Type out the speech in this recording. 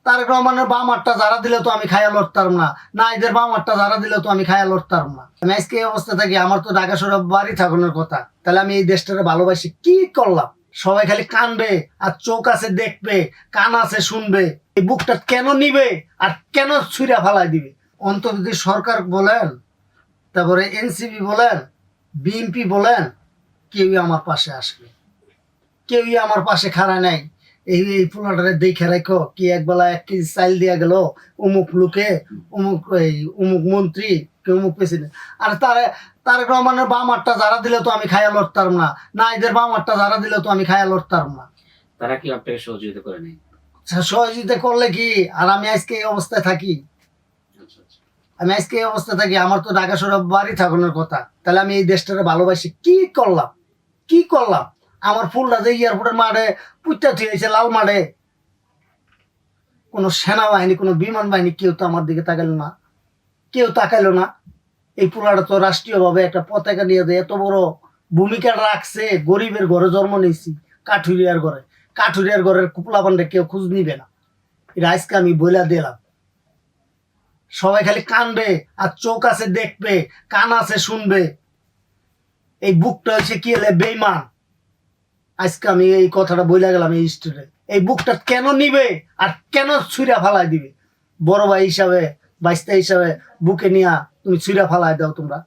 তারেক রহমানের বাম হাতটা যারা দিলে তো আমি খাইয়া লড়তাম না, না এদের বাম হাতটা যারা দিলে তো আমি খাইয়া লড়তাম না। আমি আজকে এই অবস্থা থাকি, আমার তো ঢাকা শহরে বাড়ি থাকানোর কথা, তাহলে আমি এই দেশটাকে ভালোবাসি কি করলাম? সবাই খালি কানবে আর চোখ আছে দেখবে, কান আছে শুনবে, এই বুকটা কেন নিবে আর কেন ছুঁড়া ফালাই দিবে? অন্তত যদি সরকার বলেন, তারপরে এনসিপি বলেন, বিএনপি বলেন, কেউই আমার পাশে আসবে, কেউই আমার পাশে খাড়া নাই। এই পোলাটারে দেখে রাখো, কি একবেলা 1 কেজি চাল দিয়া গেল অমুক লোকে, অমুক মন্ত্রী, কে অমুক প্রেসিডেন্ট। আর তারেক রহমানের বাম হাতটা যারা দিলে তো আমি খাইয়া লড়তাম না, না এদের বাম হাতটা যারা দিলে তো আমি খাইয়া লড়তাম না। তারা কি আপনাকে সহযোগিতা করে নাই? সহযোগিতা করলে কি আর আমি আজকে এই অবস্থায় থাকি? আচ্ছা আচ্ছা। আমি আজকে এই অবস্থায় থাকি, আমার তো ঢাকা শহরে বাড়ি থাকানোর কথা, তাহলে আমি এই দেশটাকে ভালোবাসি কি করলাম? কি করলাম? আমার ফুলটা যে এয়ারপোর্টের মাঠে পুঁতা থুয়েছে লাল মাঠে, কোনো সেনাবাহিনী, কোনো বিমান বাহিনী কেউ তো আমার দিকে তাকাইলো না, কেউ তাকাইলো না। এই পোলাটা তো রাষ্ট্রীয়ভাবে একটা পতাকা নিয়ে দেয়, এত বড় ভূমিকা রাখছে। গরিবের ঘরে জন্ম নিয়েছি, কাঠুরিয়ার ঘরে, কাঠুরিয়ার ঘরের কুপলা পান্ডে কেউ খোঁজ নিবে না। এটা আজকে আমি বইলা দিলাম। সবাই খালি কানবে আর চোখ আছে দেখবে, কান আছে শুনবে। এই বুকটা হচ্ছে কি হলে বেইমান। আজকে আমি এই কথাটা বইলা গেলাম এই স্টোরে। এই বুকটা কেন নিবে আর কেন ছুঁড়া ফালাই দিবে? বড় ভাই হিসাবে, বাইস্তা হিসাবে বুকে নিয়া তুমি ছুঁড়া ফালাই দাও তোমরা।